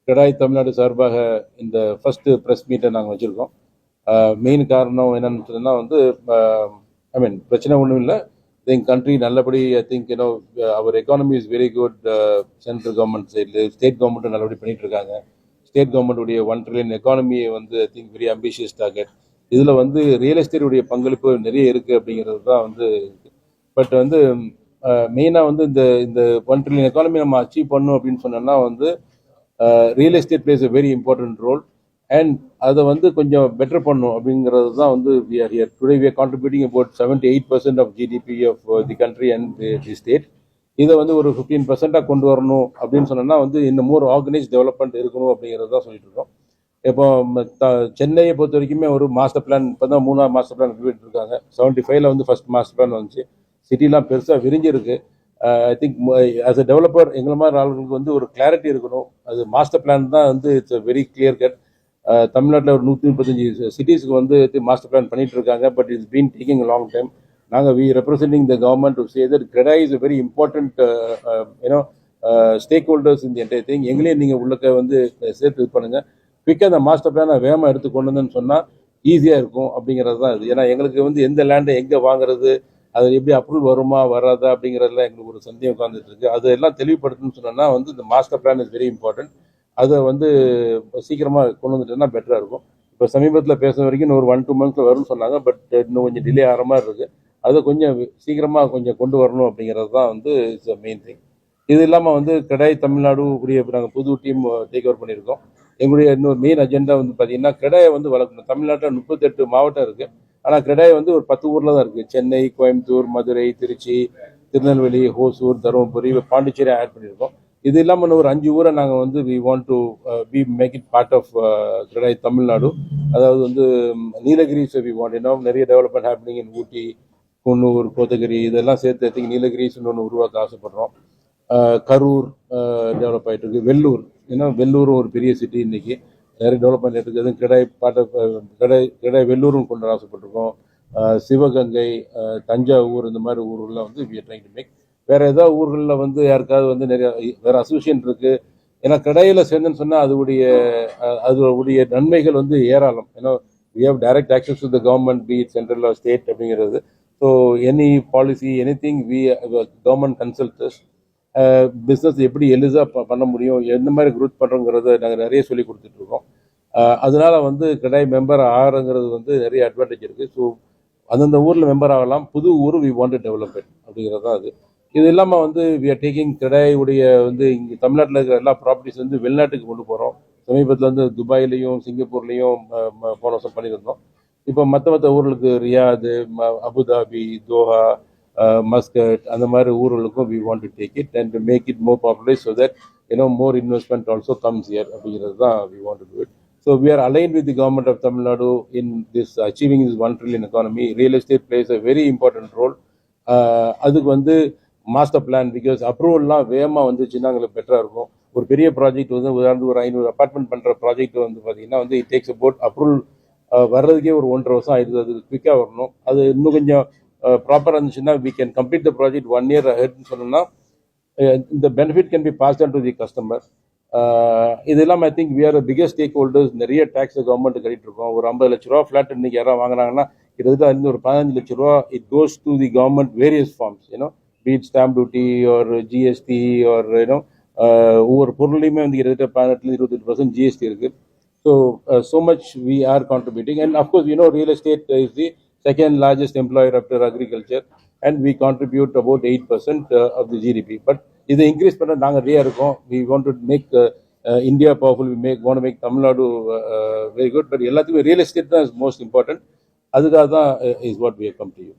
கிடாய் தமிழ்நாடு சார்பாக இந்த first press மீட்டை நாங்கள் வச்சுருக்கோம். மெயின் காரணம் என்னன்னு சொன்னால் வந்து ஐ மீன் பிரச்சனை ஒன்றும் இல்லை. எங்கள் கண்ட்ரி நல்லபடி ஐ திங்க் அவர் economy is very good. Central government சைடில் ஸ்டேட் கவர்மெண்ட்டும் நல்லபடி பண்ணிட்டு இருக்காங்க. ஸ்டேட் கவர்மெண்ட்டுடைய 1 ட்ரில்லியன் எக்கானமியை வந்து I think very ambitious target. இதில் வந்து ரியல் எஸ்டேட்டுடைய பங்களிப்பு நிறைய இருக்குது அப்படிங்கிறது தான் வந்து. பட் வந்து மெயினாக வந்து இந்த இந்த 1 ட்ரில்லியன் எக்கானமி நம்ம அச்சீவ் பண்ணணும் அப்படின்னு சொன்னோம்னா வந்து real estate place a very important role and அதை வந்து கொஞ்சம் பெட்டர் பண்ணும் அப்படிங்கிறது தான் வந்து we are here today. We are contributing about 78% of GDP of the country and the state. இதை வந்து ஒரு 15% கொண்டு வரணும் அப்படின்னு சொன்னோம்னா வந்து இன்னும் மோர் ஆர்கனைஸ் டெவலப்மெண்ட் இருக்கணும் அப்படிங்கிறது தான் சொல்லிட்டு இருக்கோம். இப்போ சென்னையை பொறுத்த வரைக்குமே ஒரு மாஸ்டர் பிளான் இப்போ தான் 3ஆவது மாஸ்டர் பிளான் போயிட்டு இருக்காங்க. 75ல் வந்து ஃபர்ஸ்ட் மாஸ்டர் பிளான் வந்துச்சு. சிட்டிலாம் பெருசாக விரிஞ்சிருக்கு. I think as a developer எங்களை மாதிரி ஆளுங்களுக்கு வந்து ஒரு கிளாரிட்டி இருக்கணும். அது மாஸ்டர் பிளான் தான் வந்து இட்ஸ் வெரி கிளியர் கட். தமிழ்நாட்டில் ஒரு 135 சிட்டிஸ்க்கு வந்து மாஸ்டர் பிளான் பண்ணிட்டு இருக்காங்க. But it's been taking long time. நாங்கள் we representing the government to say that CREDAI is a very important stakeholders இந்த என்டையர் திங். எங்களையும் நீங்கள் உள்ளக்க வந்து சேர்த்து இது பண்ணுங்கள். குவிக்காக அந்த மாஸ்டர் பிளானை வேகமாக எடுத்து கொண்டு வந்தேன்னு சொன்னால் ஈஸியாக இருக்கும் அப்படிங்கிறது தான் இது. ஏன்னா எங்களுக்கு வந்து எந்த லேண்டை எங்கே வாங்குறது, அது எப்படி அப்ரூவல் வருமா வராதா அப்படிங்கிறதுல எங்களுக்கு ஒரு சந்தேகம் உட்காந்துட்டு இருக்கு. அதெல்லாம் தெளிவுபடுத்தணும்னு சொன்னோன்னா வந்து இந்த master plan is very important. அதை வந்து சீக்கிரமாக கொண்டு வந்துட்டோம்னா பெட்டராக இருக்கும். இப்போ சமீபத்தில் பேசுன வரைக்கும் இன்னும் ஒரு 1-2 மந்த்ஸில் வரும்னு சொன்னாங்க. பட் இன்னும் கொஞ்சம் டிலே ஆகிற மாதிரி இருக்குது. அதை கொஞ்சம் சீக்கிரமாக கொஞ்சம் கொண்டு வரணும் அப்படிங்கிறது தான் வந்து இட்ஸ் மெயின் திங். இது இல்லாமல் வந்து கிடாய் தமிழ்நாடு உடைய நாங்கள் புது டீம் டேக் ஓவர் பண்ணியிருக்கோம். எங்களுடைய இன்னொரு மெயின் அஜெண்டா வந்து பார்த்தீங்கன்னா கிடாயை வந்து வளர்க்கணும். தமிழ்நாட்டில் 38 மாவட்டம் இருக்குது. ஆனால் கிடாய் வந்து ஒரு 10 ஊரில் தான் இருக்குது. சென்னை, கோயம்புத்தூர், மதுரை, திருச்சி, திருநெல்வேலி, ஹோசூர், தருமபுரி, பாண்டிச்சேரி ஆட் பண்ணியிருக்கோம். இது இல்லாமல் ஒரு 5 ஊரை நாங்கள் வந்து we want to make it part of கிடாய் தமிழ்நாடு. அதாவது வந்து நீலகிரிஸ் வி வாண்ட் நிறைய development happening in Ooty, Coonoor, Kotagiri இதெல்லாம் சேர்த்து ஐ திங்க் நீலகிரிஸ் ஒன்று உருவாக்க ஆசைப்படுறோம். கரூர் டெவலப் ஆகிட்டு இருக்கு. வெள்ளூர், ஏன்னா வெள்ளூரும் ஒரு பெரிய சிட்டி இன்னைக்கு நிறைய டெவலப்மெண்ட் இருக்குது. அதுவும் கிடாய் வெள்ளூரும் கொண்டு வர ஆசைப்பட்டிருக்கோம். சிவகங்கை, தஞ்சாவூர் இந்த மாதிரி ஊர்களில் வந்து we are trying to make. வேற ஏதாவது ஊர்களில் வந்து யாருக்காவது வந்து நிறைய வேற அசோசியேஷன் இருக்கு. ஏன்னா கிடாயில் சேர்ந்துன்னு சொன்னால் அதோடைய நன்மைகள் வந்து ஏராளம். ஏன்னா we have direct access to the government, be it central or state அப்படிங்கிறது. So any policy anything we government consults. Business எப்படி எளிதாக பண்ண முடியும், எந்த மாதிரி க்ரோத் பண்ணுறோங்கிறத நாங்கள் நிறைய சொல்லி கொடுத்துட்ருக்கோம். அதனால வந்து கிடாய் மெம்பர் ஆகிறங்கிறது வந்து நிறைய அட்வான்டேஜ் இருக்குது. ஸோ அந்தந்த ஊரில் மெம்பர் ஆகலாம். புது ஊர் we want to develop it அப்படிங்கிறது தான் அது. இது இல்லாமல் வந்து வி ஆர் டேக்கிங் கிடாய் உடைய வந்து இங்கே தமிழ்நாட்டில் இருக்கிற எல்லா ப்ராப்பர்ட்டிஸ் வந்து வெளிநாட்டுக்கு கொண்டு போகிறோம். சமீபத்தில் வந்து துபாயிலையும் சிங்கப்பூர்லேயும் போன வருஷம் பண்ணியிருந்தோம். இப்போ மற்ற ஊர்களுக்கு ரியாது, அபுதாபி, தோஹா, மஸ்கட் அந்த மாதிரி ஊர்களுக்கும் we want to take it and to make it more popularized so that more investment also comes here அப்படிங்கிறது தான் we want to do it. So we are aligned with the government of Tamil Nadu in this achieving this 1 trillion economy. Real estate plays a very important role. அதுக்கு வந்து master plan because அப்ரூவல்லாம் வேகமாக வந்துச்சுன்னா எங்களுக்கு பெட்டராக இருக்கும். ஒரு பெரிய project வந்து உதாரணத்துக்கு ஒரு 500 அப்பார்ட்மெண்ட் பண்ணுற ப்ராஜெக்ட் வந்து பார்த்தீங்கன்னா வந்து இட் டேக்ஸ் அபவுட் அப்ரூவல் வர்றதுக்கே ஒரு 1.5 வருஷம் ஆயிடுது. அது குவிக்காக வரணும். அது இன்னும் கொஞ்சம் ப்ராப்பராக இருந்துச்சுன்னா we can complete the project 1 year ahead சொன்னோம்னா the benefit can be passed on to the customer. இது இல்லாமல் I think we are the biggest stakeholders. நிறைய டேக்ஸ் கவர்மெண்ட் கட்டிட்டு இருக்கோம். ஒரு 50 லட்ச ரூபா ஃபிளாட் இன்னைக்கு யாராவது வாங்கினாங்கன்னா கிட்டத்தட்ட அதுலேருந்து ஒரு 15 லட்ச ரூபா it goes to the government various forms. be it stamp duty or GST or ஒவ்வொரு பொருளையுமே வந்து கிட்டத்தட்ட 18-28% GST இருக்கு. So much we are contributing, and of course real estate is the second largest employer after agriculture, and we contribute about 8% of the GDP. But இதை increase பண்ண நாங்கள் ரெடியாக இருக்கோம். we want to make India powerful. We want to make Tamil Nadu very good. But எல்லாத்துக்குமே real estate தான் is most important. அதுக்காக தான் is what we have come to you.